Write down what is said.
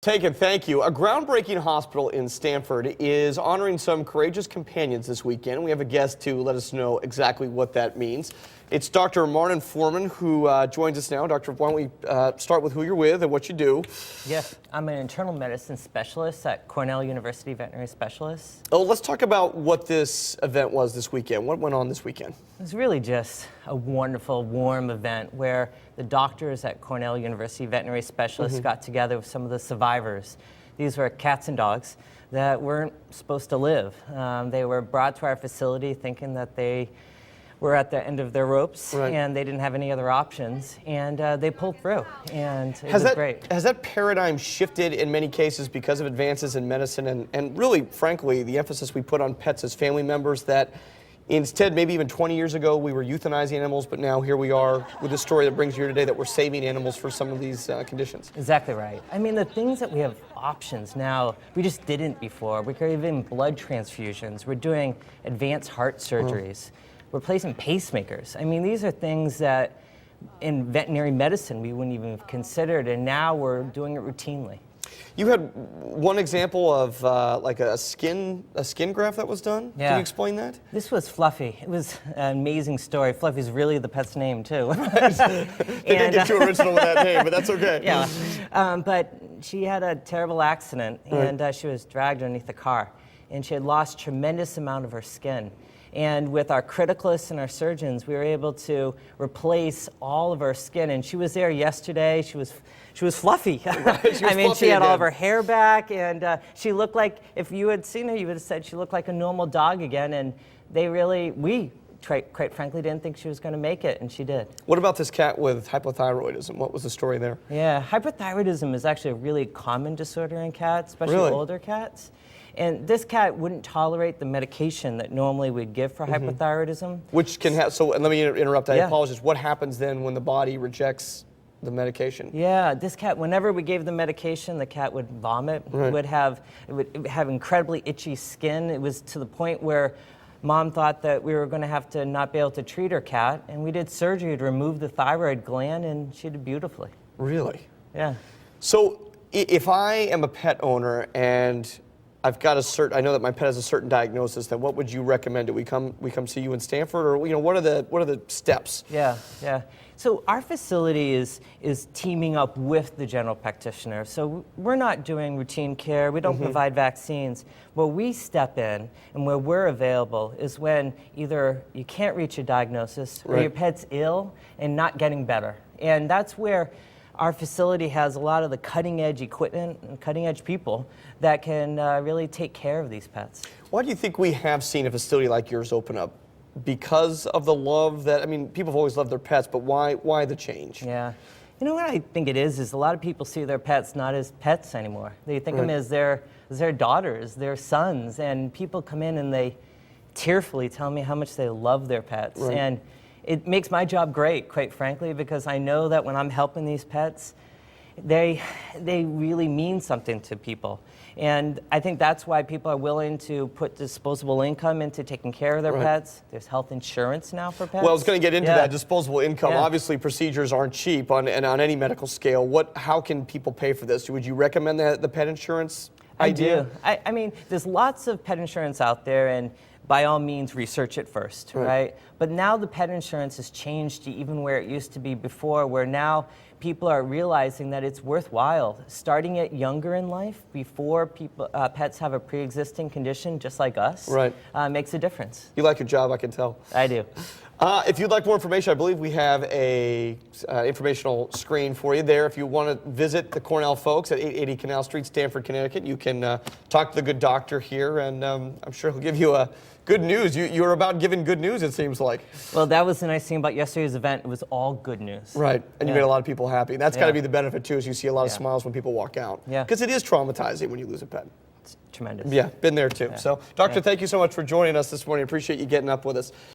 Taken, thank you. A groundbreaking hospital in Stamford is honoring some courageous companions this weekend. We have a guest to let us know exactly what that means. It's Dr. Martin Foreman who joins us now. Doctor, why don't we start with who you're with and what you do? Yes, I'm an internal medicine specialist at Cornell University Veterinary Specialist. Oh, let's talk about what this event was this weekend. What went on this weekend? It was really just a wonderful, warm event where the doctors at Cornell University Veterinary Specialist got together with some of the survivors. These were cats and dogs that weren't supposed to live. They were brought to our facility thinking that they were at the end of their ropes, and they didn't have any other options, and they pulled through, and it was great. Has that paradigm shifted in many cases because of advances in medicine and really, frankly, the emphasis we put on pets as family members, that instead, maybe even 20 years ago, we were euthanizing animals, but now here we are with a story that brings you here today that we're saving animals for some of these conditions? Exactly right. I mean, the things that we have options now, we just didn't before. We're giving blood transfusions. We're doing advanced heart surgeries. We're placing pacemakers. I mean, these are things that in veterinary medicine we wouldn't even have considered, and now we're doing it routinely. You had one example of like a skin graft that was done. Yeah. Can you explain that? This was Fluffy. It was an amazing story. Fluffy's really the pet's name too. They didn't get too original with that name, but that's okay. Yeah, but she had a terrible accident, and she was dragged underneath the car, and she had lost tremendous amount of her skin. And with our criticalists and our surgeons, we were able to replace all of her skin. And she was there yesterday. She was fluffy. I mean, she had all of her hair back, and she looked like, if you had seen her, you would have said she looked like a normal dog again. And we quite frankly didn't think she was going to make it, and she did. What about this cat with hypothyroidism? What was the story there? Yeah, hypothyroidism is actually a really common disorder in cats, especially older cats. And this cat wouldn't tolerate the medication that normally we'd give for hypothyroidism. Which can have, so, and let me interrupt, I apologize. What happens then when the body rejects the medication? Yeah, this cat, whenever we gave the medication, the cat would vomit. It would have incredibly itchy skin. It was to the point where Mom thought that we were going to have to not be able to treat her cat, and we did surgery to remove the thyroid gland, and she did beautifully. Really? Yeah. So if I am a pet owner and I've got I know that my pet has a certain diagnosis, then what would you recommend? Do we come see you in Stamford, or what are the steps? Yeah. So our facility is teaming up with the general practitioner. So we're not doing routine care. We don't provide vaccines. Where we step in and where we're available is when either you can't reach a diagnosis or your pet's ill and not getting better. And that's where our facility has a lot of the cutting-edge equipment and cutting-edge people that can really take care of these pets. Why do you think we have seen a facility like yours open up? Because of the love that, I mean, people have always loved their pets, but why the change? Yeah. You know what I think it is a lot of people see their pets not as pets anymore. They think of them as their daughters, their sons, and people come in and they tearfully tell me how much they love their pets. And it makes my job great, quite frankly, because I know that when I'm helping these pets, they really mean something to people. And I think that's why people are willing to put disposable income into taking care of their pets. There's health insurance now for pets. Well, I was going to get into that, disposable income. Obviously, procedures aren't cheap on any medical scale. How can people pay for this? Would you recommend the pet insurance idea? I do. I mean, there's lots of pet insurance out there, and by all means, research it first, right? But now the pet insurance has changed to even where it used to be before, where now people are realizing that it's worthwhile. Starting it younger in life, before pets have a pre-existing condition just like us, makes a difference. You like your job, I can tell. I do. If you'd like more information, I believe we have a informational screen for you there. If you want to visit the Cornell folks at 880 Canal Street, Stamford, Connecticut, you can talk to the good doctor here, and I'm sure he'll give you good news. You're about giving good news, it seems like. Well, that was the nice thing about yesterday's event. It was all good news. Right, and you made a lot of people happy. That's got to be the benefit, too, is you see a lot of smiles when people walk out. Yeah. Because it is traumatizing when you lose a pet. It's tremendous. Yeah, been there, too. So, Doctor, thank you so much for joining us this morning. Appreciate you getting up with us.